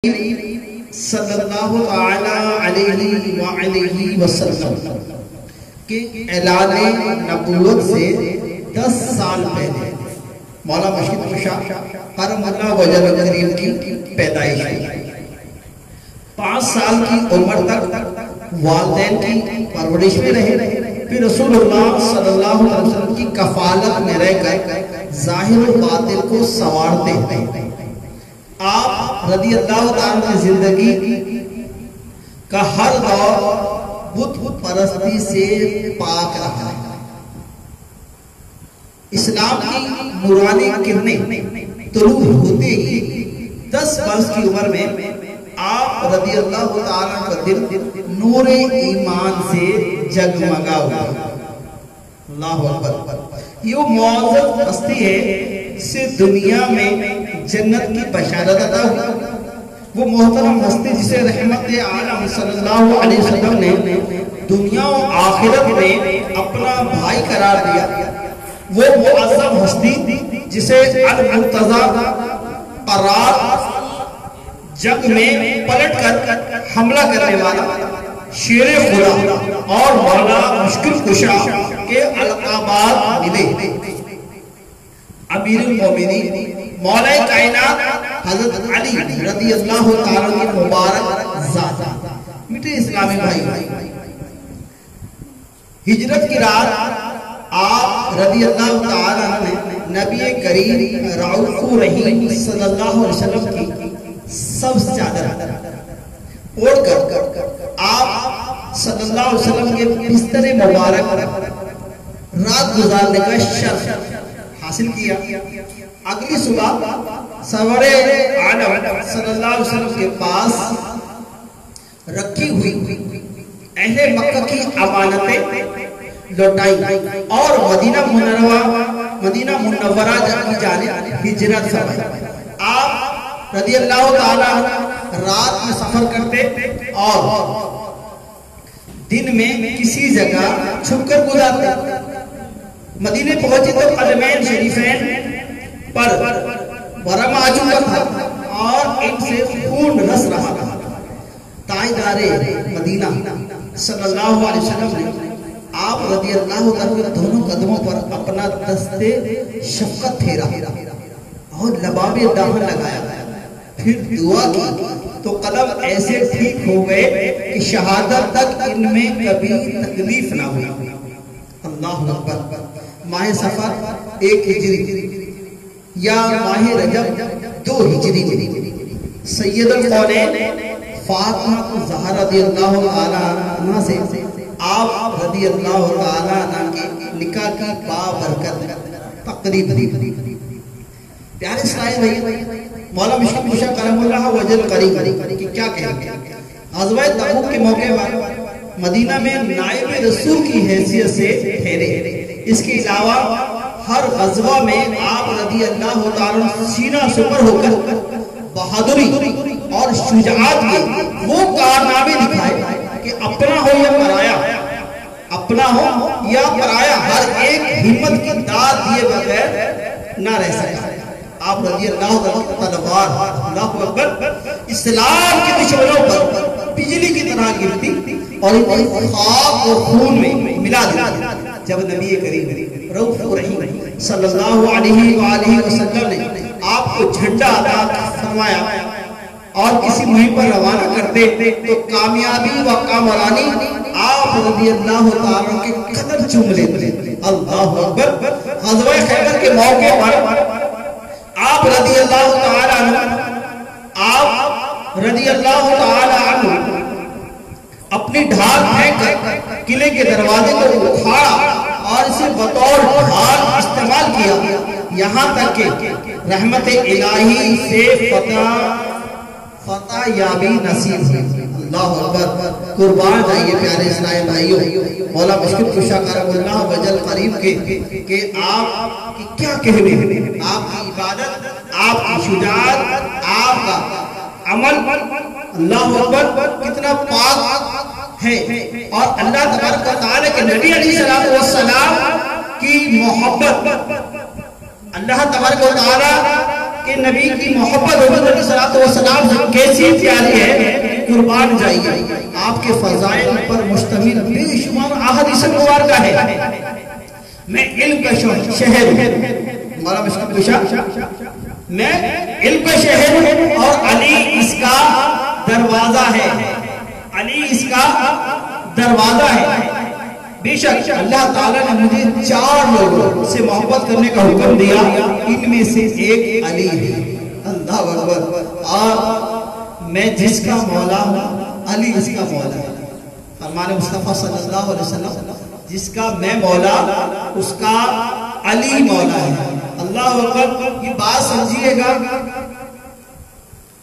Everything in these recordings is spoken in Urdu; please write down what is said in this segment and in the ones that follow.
صلی اللہ علیہ وآلہ وسلم کے اعلان نبوت سے 10 سال پہلے مولا مشکل کشا کرم اللہ وجل کریم کی پیدائش ہوئی۔ 5 سال کی عمر تک والدین کی پرورش میں رہے، پھر رسول اللہ صلی اللہ علیہ وسلم کی کفالت میں رہ کر ظاہر و باطن کو سنوارتے ہیں۔ آپ رضی اللہ عنہ کی زندگی کا ہر دور بت پرستی سے پاک رہا ہے۔ اسلام کی نورانی کرنیں طلوع ہوتے ہی 10 برس کی عمر میں آپ رضی اللہ تعالیٰ کا دل نور ایمان سے جگمگا ہوا۔ اللہ اکبر۔ یہ وہ معزز ہستی ہے سے دنیا میں جنت کی بشارت عطا ہوئی۔ وہ محترم ہستی جسے رحمت عالم صلی اللہ علیہ وسلم نے دنیا و آخرت میں اپنا بھائی قرار دیا۔ وہ معظم ہستی جسے المرتضی قرار جنگ میں پلٹ کر حملہ کرنے والا شیر خدا اور مولا مشکل کشا کے القابات ملے۔ امیر المومنین مولا کائنات حضرت علی رضی اللہ تعالیٰ کی مبارک ذات۔ میٹھے اسلامی بھائی، ہجرت کی رات آپ رضی اللہ تعالیٰ نے نبی کریم رعوف رحیم صلی اللہ علیہ وسلم کی سبز چادر اوڑھ کر آپ صلی اللہ علیہ وسلم کے بستر مبارک رات گزارنے کا شرف حاصل کیا۔ اگلی صبح سرور عالم صلی اللہ علیہ وسلم کے پاس رکھی ہوئی اہل مکہ کی امانتیں لوٹائیں اور مدینہ منورہ کی جانب ہجرت فرمائی۔ آپ رضی اللہ تعالیٰ رات میں سفر کرتے اور دن میں کسی جگہ چھپ کر گزارتے۔ مدینے پہنچے تو قدمین شریفین پر ورم آ چکا تھا اور ان سے خون رس رہا تھا۔ تاجدار مدینہ صلی اللہ علیہ وسلم نے آپ رضی اللہ عنہ کے دونوں قدموں پر اپنا دست شفقت پھیرا اور لباب دامن لگایا، پھر دعا کی تو قدم ایسے ٹھیک ہو گئے کہ شہادت تک ان میں کبھی تکلیف نہ ہوئی۔ اللہ اکبر۔ ماہ سفر 1 ہجری یا ماہ رجب 2 ہجری میں سید القونین فاطمہ زہرا رضی اللہ عنہ سے آپ رضی اللہ تعالیٰ عنہ کے نکاح کی بابرکت تقریب تھی۔ پیارے اسلامی بھائی، مولا مشکل کشا کرم اللہ وجل کریم کہ کیا کہیں گے۔ غزوہ تبوک کے موقع پر مدینہ میں نائب رسول کی حیثیت سے ٹھہرے۔ اس کے علاوہ ہر غزوہ میں آپ رضی اللہ تعالیٰ سینہ سپر ہو کر بہادری اور شجاعت کے وہ کارنامے دکھائے کہ اپنا ہو یا پرایا ہر ایک ہمت کی داد دیے بغیر نہ رہ سکا۔ آپ رضی اللہ تعالیٰ تلوار اللہ اکبر اسلام کے دشمنوں پر بجلی کی طرح گرتی اور انہیں خاک و خون میں ملا دیا۔ جب نبی کریم رعوف رحیم صلی اللہ علیہ وآلہ وسلم نے آپ کو جھنڈا عطا فرمایا اور کسی مہم پر روانہ کرتے تو کامیابی و کامرانی آپ رضی اللہ تعالیٰ کے قدر چوم لیتے۔ اللہ اکبر۔ غزوہ خیبر کے موقع پر آپ رضی اللہ تعالیٰ عنہ اپنی ڈھال پھینک کر قلعے کے دروازے کو اکھاڑا اور اسے بطور ڈھال استعمال کیا، یہاں تک کہ رحمت الہی سے فتح یابی نصیب ہوئی۔ اللہ اکبر۔ قربان جائیے پیارے اسلامی بھائیوں، مولا مشکل کشا کرم اللہ وجل قریب کے کہ آپ کی کیا کہنے ہیں، آپ کی عبادت، آپ کی شجاعت، آپ کا عمل اللہ اکبر کتنا پاک ہے، اور اللہ تبارک و تعالیٰ کے نبی علیہ السلام کی محبت، اللہ تبارک و تعالیٰ کہ نبی کی محبت حضور علیہ السلام سے کیسی پیاری ہے، قربان جائیے۔ آپ کے فضائل پر مشتمل بے شمار احادیث مبارکہ ہے۔ میں علم کا شہر ہوں، ہمارا مشکل کشا، میں علم کا شہر ہوں اور علی اس کا دروازہ ہے، علی اس کا دروازہ ہے۔ بے شک اللہ تعالیٰ نے مجھے 4 لوگوں سے محبت کرنے کا حکم دیا، ان میں سے ایک علی ہے۔ اللہ اکبر۔ اور میں جس کا مولا ہوں علی اس کا مولا ہے۔ فرمان مصطفیٰ صلی اللہ علیہ وسلم، جس کا میں مولا اس کا علی مولا ہے۔ اللہ اکبر۔ یہ بات سمجھیے گا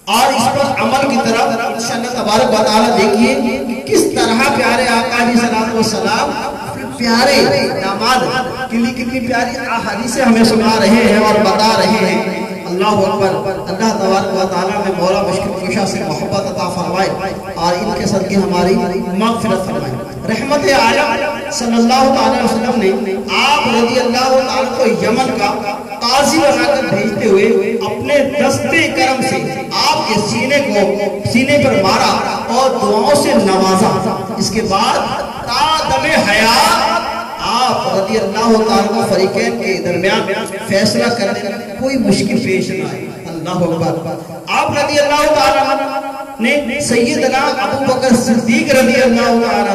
اور اس پر عمل کی طرف انشاءاللہ تبارک و تعالی دیکھیے کہ کس طرح پیارے آقا علیہ السلام پیارے داماد کتنی پیاری احادیثیں ہمیں سنا رہے ہیں اور بتا رہے ہیں۔ اللہ اکبر۔ اللہ تبارک و تعالی میں مولا مشکل کشا سے محبت عطا فرمائے اور ان کے صدقے ہماری مغفرت فرمائے۔ رحمت عالم صلی اللہ علیہ وسلم نے آپ رضی اللہ عنہ کو یمن کا قاضی بنا کر بھیجتے ہوئے اپنے دستے کرم سے آپ کے سینے پر مارا اور دعاؤں سے نوازا۔ اس کے بعد تا دم حیات آپ رضی اللہ عنہ کو فریقین کے درمیان فیصلہ کرنے کوئی مشکل پیش نہ آئی۔ اللہ اکبر۔ آپ رضی اللہ عنہ نے سیدنا ابو بکر صدیق رضی اللہ عنہ،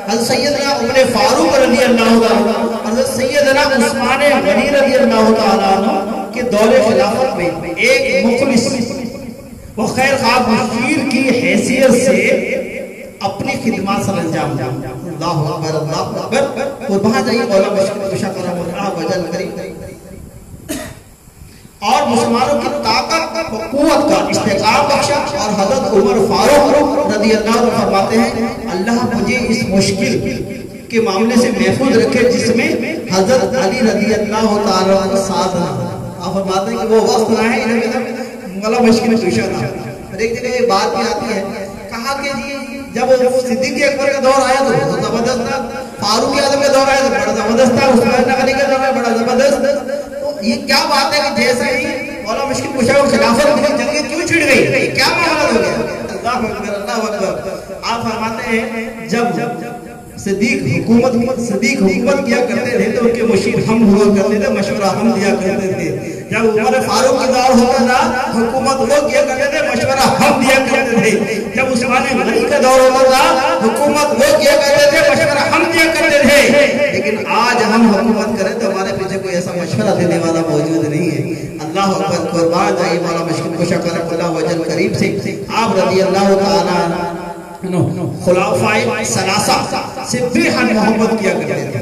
حضرت سیدنا عمر فاروق رضی اللہ عنہ، حضرت سیدنا عثمان غنی رضی اللہ عنہ کے دور خلافت میں ایک مخلص و خیر خواہ مشیر کی حیثیت سے اپنی خدمات سر انجام دیا۔ اللہ اکبر۔ اللہ اکبر۔ اور وہاں جائیے مولا مشکل کشا کرم اللہ وجل کریم اور مسلمانوں کی طاقت و قوت کا استحقاق بخشا۔ اور حضرت عمر فاروق رضی اللہ عنہ فرماتے ہیں اللہ مجھے اس مشکل کے معاملے سے محفوظ رکھے جس میں حضرت علی رضی اللہ تعالیٰ عنہ ساتھ نہ۔ آپ فرماتے ہیں کہ وہ وقت نہ ہے مولا مشکل کشا تھا۔ ایک جگہ یہ بات بھی آتی ہے، کہا کہ جب صدیق اکبر کا دور آیا تو بہت زبردست تھا، فاروق اعظم کا دور آیا تو بڑا زبردست تھا، عثمان غنی کا دور آیا بڑا زبردست۔ یہ کیا بات ہے کہ جیسا ہی مولا مشکل کشا کو خلافت کی جنگیں کیوں چھڑ گئی، کیا معاملہ ہو گیا؟ اللہ اکبر۔ اللہ اکبر۔ آپ فرماتے ہیں جب صدیق حکومت کیا کرتے تھے تو ان کے مشیر ہم ہوا کرتے تھے، مشورہ ہم دیا کرتے تھے۔ جب عمر فاروق کی دور ہوتا تھا حکومت وہ کیا کرتے تھے، مشورہ ہم دیا کرتے تھے۔ جب عثمان غنی کا دور ہوتا تھا حکومت وہ کیا کرتے تھے، مشورہ ہم دیا کرتے تھے۔ لیکن آج ہم حکومت کریں تو ہمارے پیچھے کوئی ایسا مشورہ دینے والا موجود نہیں ہے۔ اللہ اکبر۔ قربان جائیے مولا مشکل کشا کرم اللہ وجل کریم سے آپ رضی اللہ تعالیٰ خلفائے ثلاثہ سے بے حد محبت کیا کرتے تھے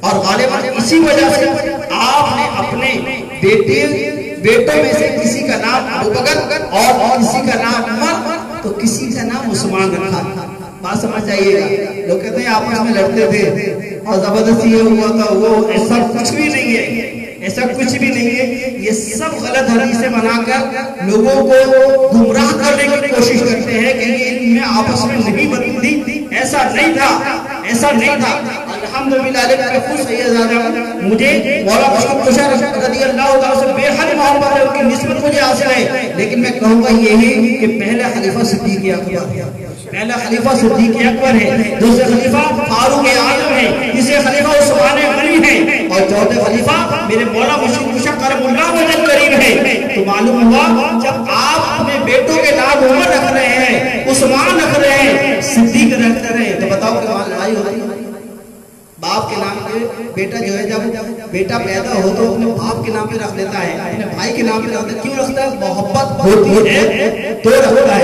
اور غالباً اسی وجہ سے آپ نے اپنے بیٹوں میں سے کسی کا نام ابو بکر اور کسی کا نام عمر تو کسی کا نام عثمان رکھا۔ بات سمجھ جائیے گا۔ لوگ کہتے ہیں آپس میں لڑتے تھے اور زبردستی یہ ہوا تھا، وہ ایسا کچھ بھی نہیں ہے، ایسا کچھ بھی نہیں ہے۔ یہ سب غلط حدیثیں بنا کر لوگوں کو گمراہ کرنے کی کوشش کرتے ہیں کہ یہ ان میں آپس میں نہیں بنتی، ایسا نہیں تھا، ایسا نہیں تھا۔ الحمدللہ علیہ خود سیدزادہ مجھے مولا مشکل کشا رضی اللہ تعالیٰ سے بے حد محبت ہے، ان کی نسبت مجھے حاصل ہے، لیکن میں کہوں گا یہی کہ پہلا خلیفہ صدیق اکبر ہے، پہلا خلیفہ صدیق اکبر ہے، دوسرے خلیفہ فاروق اعظم ہے، تیسرے خلیفہ عثمان غنی ہے اور چوتھے خلیفہ میرے مولا مشکل کشا کرم اللہ وجل کریم ہے۔ تو معلوم ہوا جب آپ اپنے بیٹوں کے نام عمر رکھ رہے ہیں، عثمان رکھ رہے ہیں، صدیق رکھ رہے ہیں، تو بتاؤ کہ وہاں لڑائی ہوتی ہے؟ باپ کے نام پہ بیٹا جو ہے جب بیٹا پیدا ہو تو اپنے باپ کے نام پہ رکھ لیتا ہے، اپنے بھائی کے نام پہ رکھتا ہے، کیوں رکھتا ہے؟ محبت ہوتی ہے تو رکھتا ہے۔